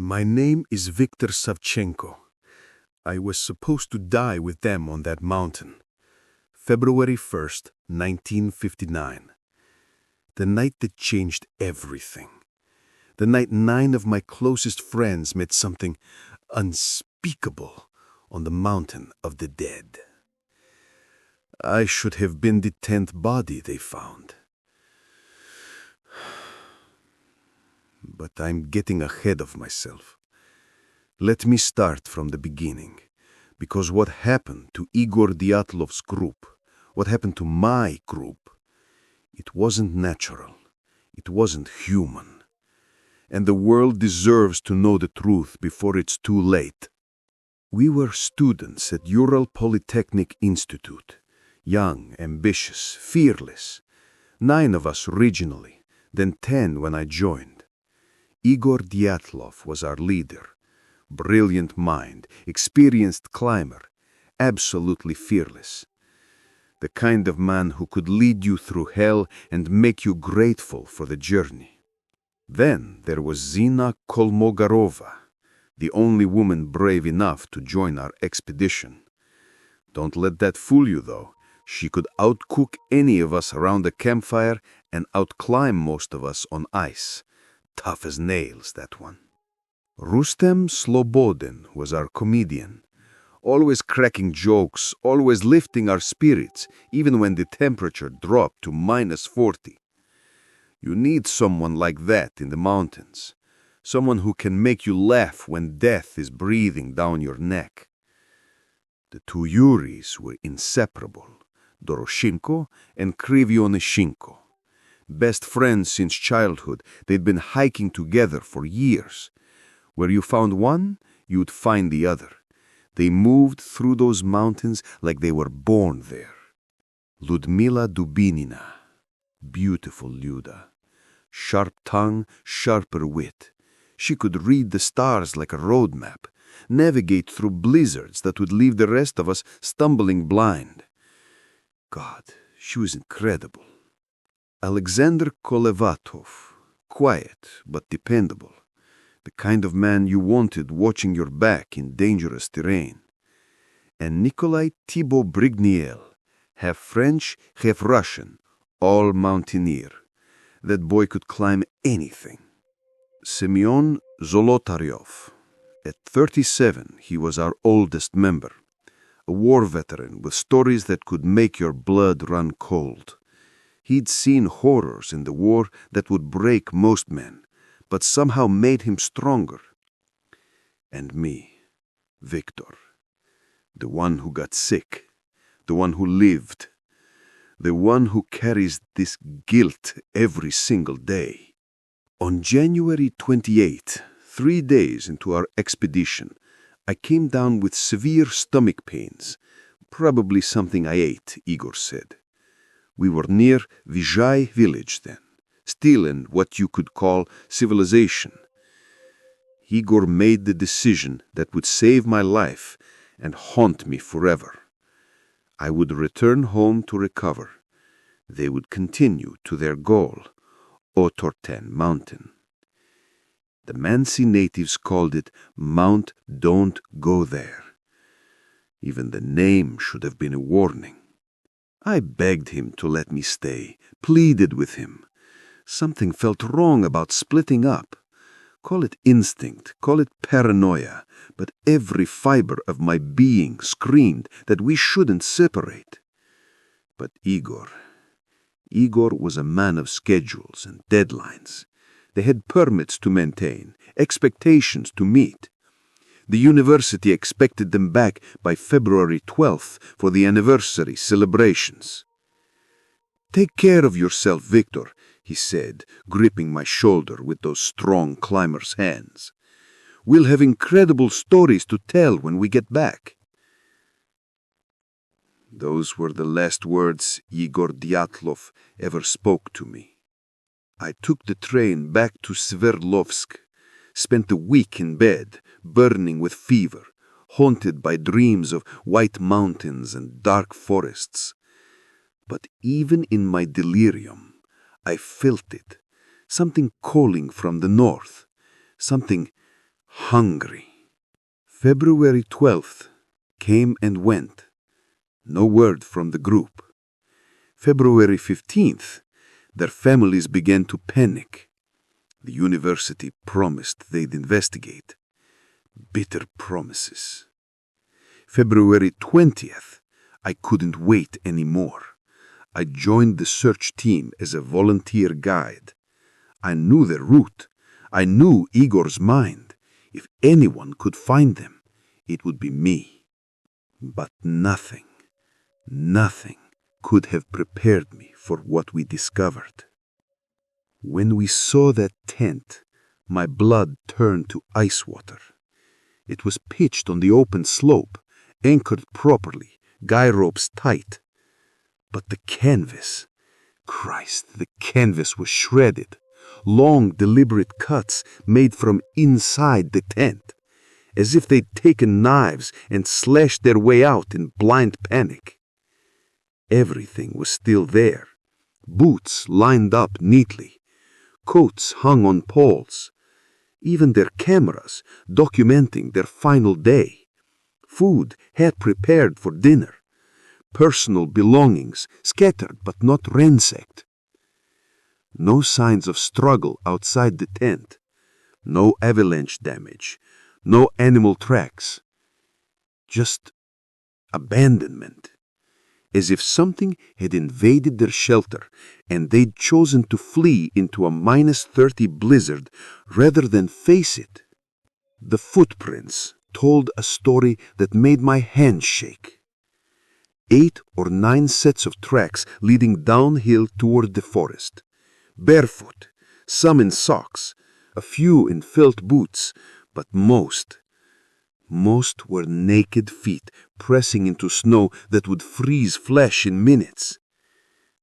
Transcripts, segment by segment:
My name is Viktor Savchenko. I was supposed to die with them on that mountain. February 1st, 1959. The night that changed everything. The night 9 of my closest friends met something unspeakable on the mountain of the dead. I should have been the 10th body they found. But I'm getting ahead of myself. Let me start from the beginning, because what happened to Igor Dyatlov's group, what happened to my group, it wasn't natural, it wasn't human. And the world deserves to know the truth before it's too late. We were students at Ural Polytechnic Institute, young, ambitious, fearless. 9 of us originally, then 10 when I joined. Igor Dyatlov was our leader. Brilliant mind, experienced climber, absolutely fearless. The kind of man who could lead you through hell and make you grateful for the journey. Then there was Zina Kolmogorova, the only woman brave enough to join our expedition. Don't let that fool you, though. She could outcook any of us around the campfire and outclimb most of us on ice. Tough as nails, that one. Rustem Slobodin was our comedian, always cracking jokes, always lifting our spirits, even when the temperature dropped to -40. You need someone like that in the mountains, someone who can make you laugh when death is breathing down your neck. The 2 Yuris were inseparable, Doroshenko and Krivyonishenko. Best friends since childhood, they'd been hiking together for years. Where you found one, you'd find the other. They moved through those mountains like they were born there. Ludmila Dubinina, beautiful Luda. Sharp tongue, sharper wit. She could read the stars like a road map, navigate through blizzards that would leave the rest of us stumbling blind. God, she was incredible. Alexander Kolevatov, quiet but dependable. The kind of man you wanted watching your back in dangerous terrain. And Nikolai Thibault Brigniel, half French, half Russian, all mountaineer. That boy could climb anything. Semyon Zolotaryov. At 37, he was our oldest member. A war veteran with stories that could make your blood run cold. He'd seen horrors in the war that would break most men, but somehow made him stronger. And me, Viktor, the one who got sick, the one who lived, the one who carries this guilt every single day. On January 28, 3 days into our expedition, I came down with severe stomach pains, probably something I ate, Igor said. We were near Vizhay village then, still in what you could call civilization. Igor made the decision that would save my life and haunt me forever. I would return home to recover. They would continue to their goal, Otorten Mountain. The Mansi natives called it Mount Don't Go There. Even the name should have been a warning. I begged him to let me stay, pleaded with him. Something felt wrong about splitting up. Call it instinct, call it paranoia, but every fiber of my being screamed that we shouldn't separate. But Igor was a man of schedules and deadlines. They had permits to maintain, expectations to meet. The university expected them back by February 12th for the anniversary celebrations. Take care of yourself, Viktor, he said, gripping my shoulder with those strong climber's hands. We'll have incredible stories to tell when we get back. Those were the last words Igor Dyatlov ever spoke to me. I took the train back to Sverdlovsk, spent a week in bed, burning with fever, haunted by dreams of white mountains and dark forests. But even in my delirium, I felt it, something calling from the north, something hungry. February 12th came and went. No word from the group. February 15th, their families began to panic. The university promised they'd investigate. Bitter promises. February 20th, I couldn't wait anymore. I joined the search team as a volunteer guide. I knew their route. I knew Igor's mind. If anyone could find them, it would be me. But nothing could have prepared me for what we discovered. When we saw that tent, my blood turned to ice water. It was pitched on the open slope, anchored properly, guy ropes tight. But the canvas, Christ, the canvas was shredded. Long, deliberate cuts made from inside the tent, as if they'd taken knives and slashed their way out in blind panic. Everything was still there. Boots lined up neatly. Coats hung on poles. Even their cameras documenting their final day. Food had prepared for dinner. Personal belongings scattered but not ransacked. No signs of struggle outside the tent. No avalanche damage. No animal tracks. Just abandonment. As if something had invaded their shelter and they'd chosen to flee into a -30 blizzard rather than face it. The footprints told a story that made my hands shake. 8 or 9 sets of tracks leading downhill toward the forest. Barefoot, some in socks, a few in felt boots, but most were naked feet pressing into snow that would freeze flesh in minutes.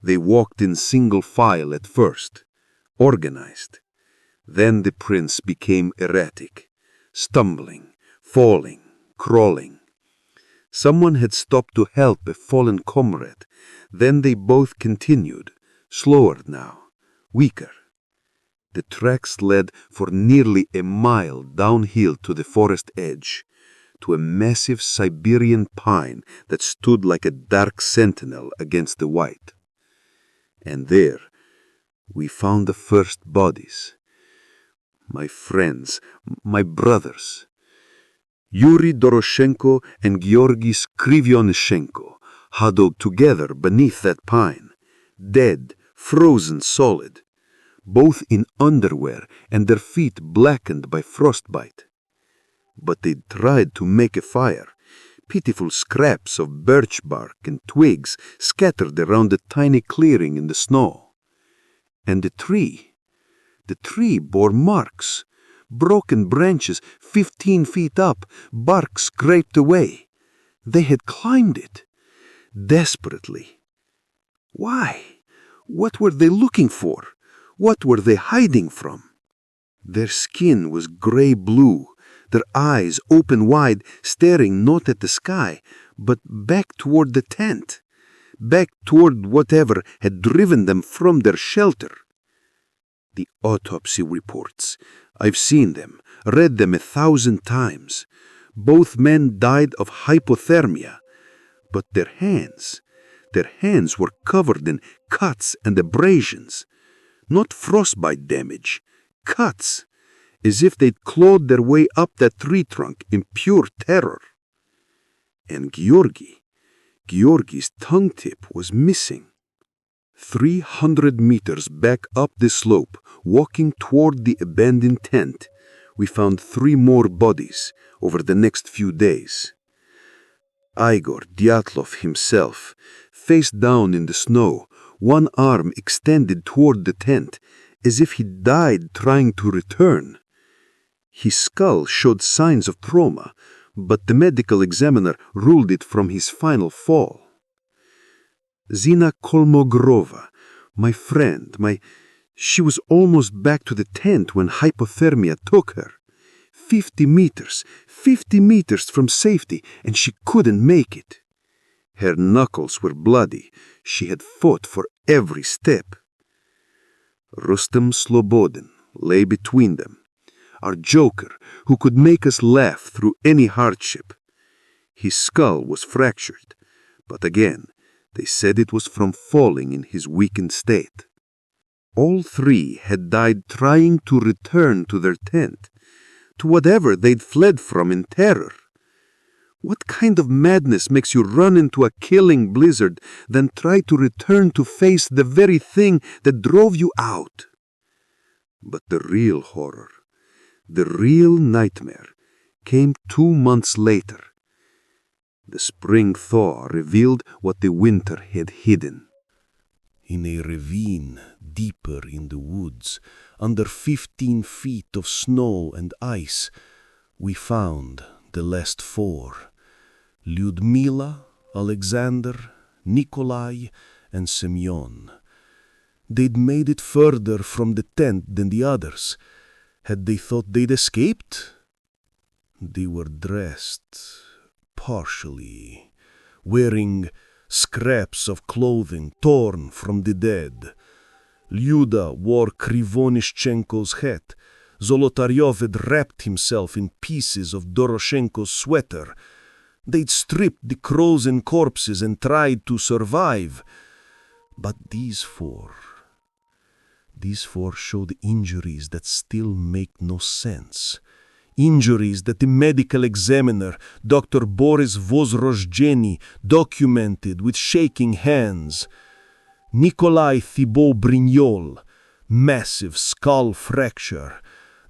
They walked in single file at first, organized. Then the prints became erratic, stumbling, falling, crawling. Someone had stopped to help a fallen comrade. Then they both continued, slower now, weaker. The tracks led for nearly a mile downhill to the forest edge, to a massive Siberian pine that stood like a dark sentinel against the white. And there we found the first bodies. My friends, my brothers. Yuri Doroshenko and Georgy Skrivyonishenko huddled together beneath that pine, dead, frozen solid, both in underwear and their feet blackened by frostbite. But they'd tried to make a fire, pitiful scraps of birch bark and twigs scattered around the tiny clearing in the snow. And the tree bore marks, broken branches 15 feet up, bark scraped away. They had climbed it, desperately. Why? What were they looking for? What were they hiding from? Their skin was gray-blue, their eyes open wide, staring not at the sky, but back toward the tent, back toward whatever had driven them from their shelter. The autopsy reports, I've seen them, read them 1,000 times. Both men died of hypothermia, but their hands were covered in cuts and abrasions. Not frostbite damage, cuts, as if they'd clawed their way up that tree trunk in pure terror. And Georgy's tongue tip was missing. 300 meters back up the slope, walking toward the abandoned tent, we found 3 more bodies over the next few days. Igor Dyatlov himself, face down in the snow, one arm extended toward the tent, as if he died trying to return. His skull showed signs of trauma, but the medical examiner ruled it from his final fall. Zina Kolmogrova, my friend, she was almost back to the tent when hypothermia took her. 50 meters from safety, and she couldn't make it. Her knuckles were bloody. She had fought for every step. Rustem Slobodin lay between them. our joker, who could make us laugh through any hardship. His skull was fractured, but again, they said it was from falling in his weakened state. All three had died trying to return to their tent, to whatever they'd fled from in terror. What kind of madness makes you run into a killing blizzard, then try to return to face the very thing that drove you out? But the real horror, the real nightmare, came 2 months later. The spring thaw revealed what the winter had hidden. In a ravine deeper in the woods, under 15 feet of snow and ice, we found the last 4. Lyudmila, Alexander, Nikolai, and Semyon. They'd made it further from the tent than the others. Had they thought they'd escaped? They were dressed partially, wearing scraps of clothing torn from the dead. Lyuda wore Krivonischenko's hat. Zolotaryov had wrapped himself in pieces of Doroshenko's sweater. They'd stripped the crows and corpses and tried to survive. But these four showed injuries that still make no sense. Injuries that the medical examiner, Dr. Boris Vozrozheny, documented with shaking hands. Nikolai Thibault-Brignol, massive skull fracture.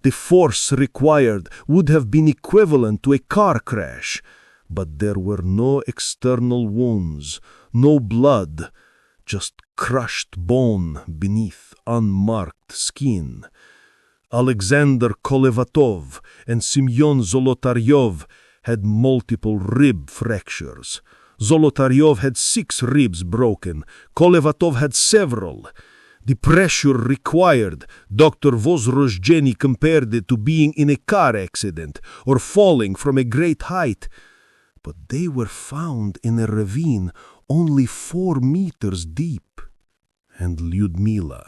The force required would have been equivalent to a car crash, but there were no external wounds, no blood, just crushed bone beneath unmarked skin. Alexander Kolevatov and Semyon Zolotaryov had multiple rib fractures. Zolotaryov had 6 ribs broken. Kolevatov had several. The pressure required, Dr. Vozrozheny compared it to being in a car accident or falling from a great height. But they were found in a ravine only 4 meters deep. And Lyudmila,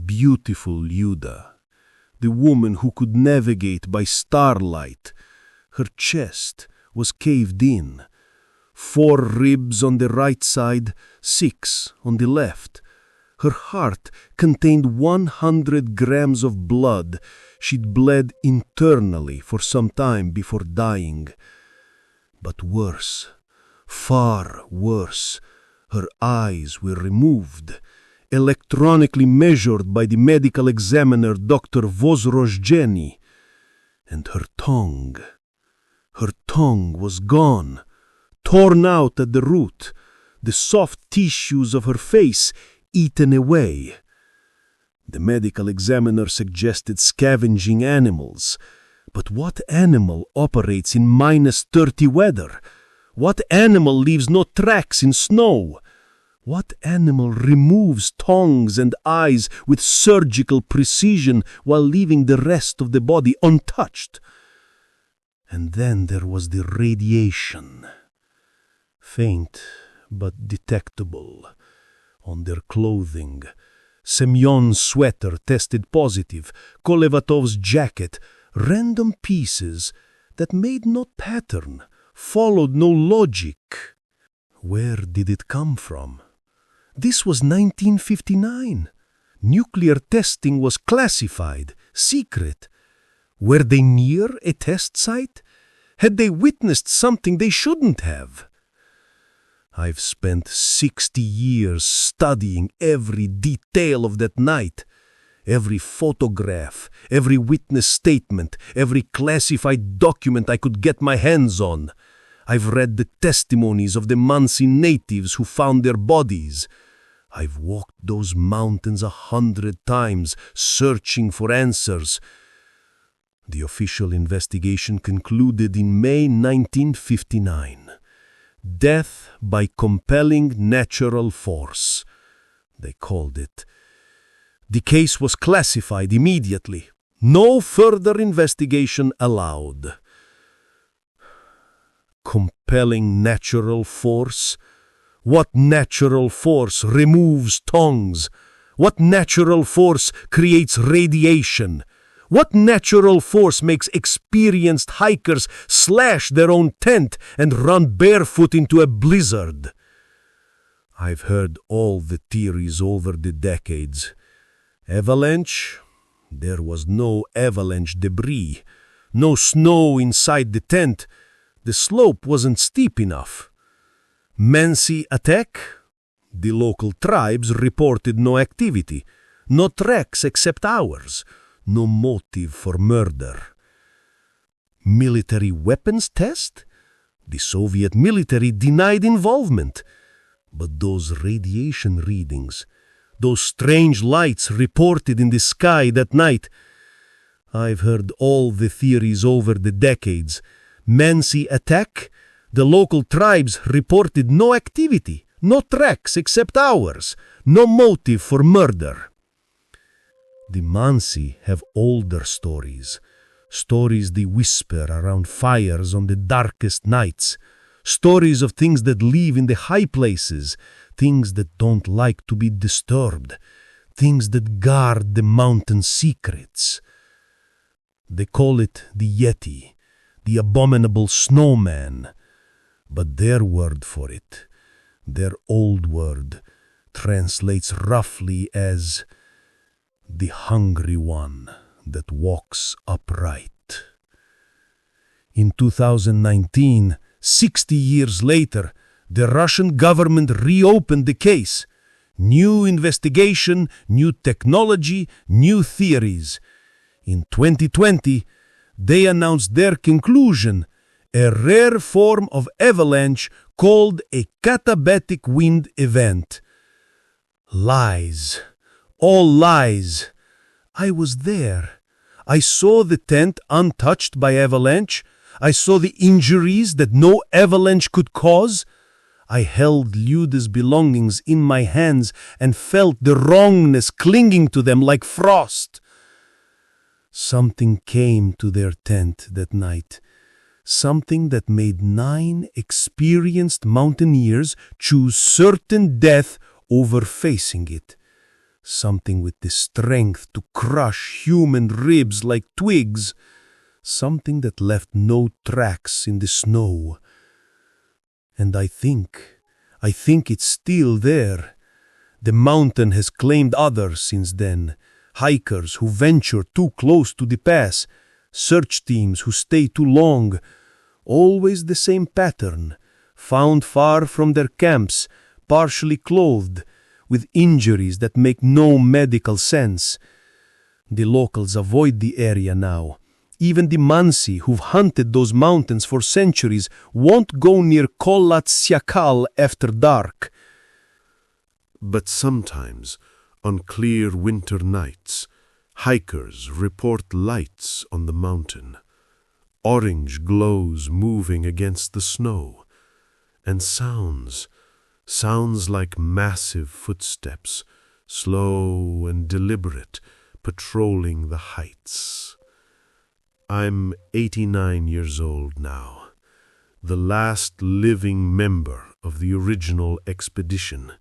beautiful Lyuda, the woman who could navigate by starlight, her chest was caved in. 4 ribs on the right side, 6 on the left. Her heart contained 100 grams of blood. She'd bled internally for some time before dying. But worse, far worse, her eyes were removed, electronically measured by the medical examiner Dr. Vozrozheny, and her tongue was gone, torn out at the root, the soft tissues of her face eaten away. The medical examiner suggested scavenging animals. But what animal operates in -30 weather? What animal leaves no tracks in snow? What animal removes tongues and eyes with surgical precision while leaving the rest of the body untouched? And then there was the radiation. Faint but detectable. On their clothing, Semyon's sweater tested positive, Kolevatov's jacket, random pieces that made no pattern, followed no logic. Where did it come from? This was 1959. Nuclear testing was classified, secret. Were they near a test site? Had they witnessed something they shouldn't have? I've spent 60 years studying every detail of that night. Every photograph, every witness statement, every classified document I could get my hands on. I've read the testimonies of the Mansi natives who found their bodies. I've walked those mountains 100 times, searching for answers. The official investigation concluded in May 1959. Death by compelling natural force, they called it. The case was classified immediately. No further investigation allowed. Compelling natural force? What natural force removes tongues? What natural force creates radiation? What natural force makes experienced hikers slash their own tent and run barefoot into a blizzard? I've heard all the theories over the decades. Avalanche? There was no avalanche debris. No snow inside the tent. The slope wasn't steep enough. Mansi attack? The local tribes reported no activity. No tracks except ours. No motive for murder. Military weapons test? The Soviet military denied involvement. But those radiation readings, those strange lights reported in the sky that night, I've heard all the theories over the decades. Mansi attack? The local tribes reported no activity, no tracks except ours, no motive for murder. The Mansi have older stories, stories they whisper around fires on the darkest nights, stories of things that live in the high places, things that don't like to be disturbed, things that guard the mountain secrets. They call it the Yeti, the abominable snowman, but their word for it, their old word, translates roughly as the hungry one that walks upright. In 2019, 60 years later, the Russian government reopened the case. New investigation, new technology, new theories. In 2020, they announced their conclusion, a rare form of avalanche called a katabatic wind event. Lies. All lies. I was there. I saw the tent untouched by avalanche. I saw the injuries that no avalanche could cause. I held Luda's belongings in my hands and felt the wrongness clinging to them like frost. Something came to their tent that night. Something that made 9 experienced mountaineers choose certain death over facing it. Something with the strength to crush human ribs like twigs. Something that left no tracks in the snow. And I think it's still there. The mountain has claimed others since then. Hikers who venture too close to the pass. Search teams who stay too long. Always the same pattern. Found far from their camps, partially clothed, with injuries that make no medical sense. The locals avoid the area now. Even the Mansi who've hunted those mountains for centuries won't go near Kholat Syakal after dark. But sometimes, on clear winter nights, hikers report lights on the mountain. Orange glows moving against the snow, and sounds like massive footsteps, slow and deliberate, patrolling the heights. I'm 89 years old now, the last living member of the original expedition,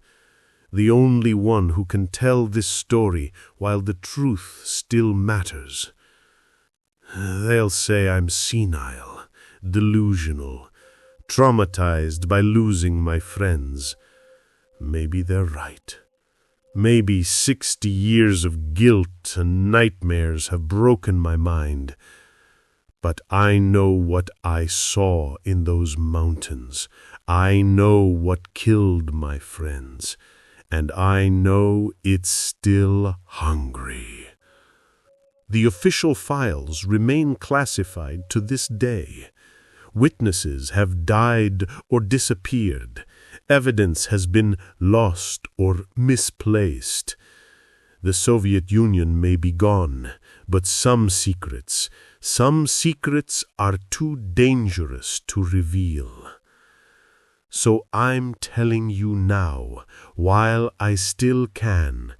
the only one who can tell this story while the truth still matters. They'll say I'm senile, delusional, traumatized by losing my friends. Maybe they're right. Maybe 60 years of guilt and nightmares have broken my mind. But I know what I saw in those mountains. I know what killed my friends. And I know it's still hungry. The official files remain classified to this day. Witnesses have died or disappeared. Evidence has been lost or misplaced. The Soviet Union may be gone, but some secrets are too dangerous to reveal. So I'm telling you now, while I still can,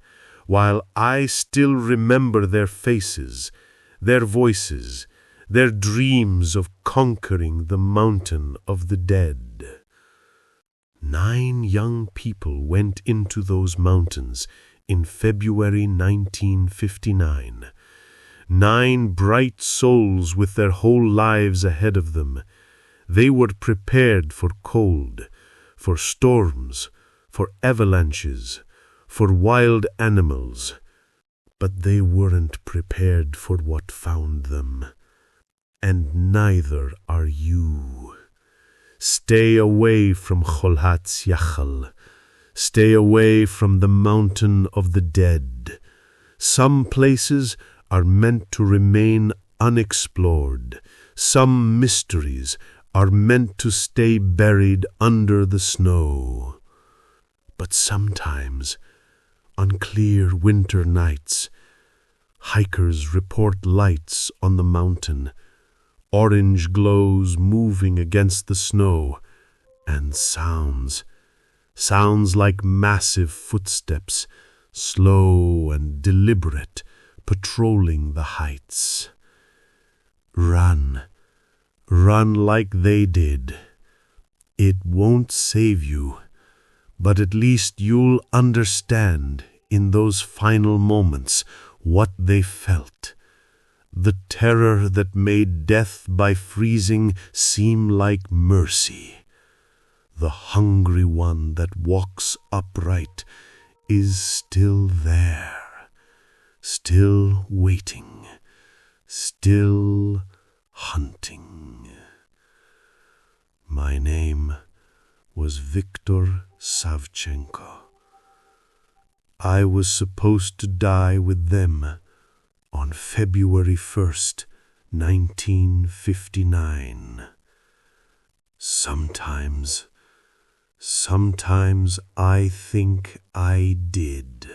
while I still remember their faces, their voices, their dreams of conquering the mountain of the dead. 9 young people went into those mountains in February 1959. 9 bright souls with their whole lives ahead of them. They were prepared for cold, for storms, for avalanches, for wild animals. But they weren't prepared for what found them. And neither are you. Stay away from Cholhatz Yachal. Stay away from the mountain of the dead. Some places are meant to remain unexplored. Some mysteries are meant to stay buried under the snow. But sometimes, on clear winter nights, hikers report lights on the mountain, orange glows moving against the snow, and sounds like massive footsteps, slow and deliberate, patrolling the heights. Run like they did. It won't save you, but at least you'll understand in those final moments what they felt. The terror that made death by freezing seem like mercy. The hungry one that walks upright is still there, still waiting, still hunting. My name was Viktor Savchenko. I was supposed to die with them on February 1st, 1959. Sometimes I think I did.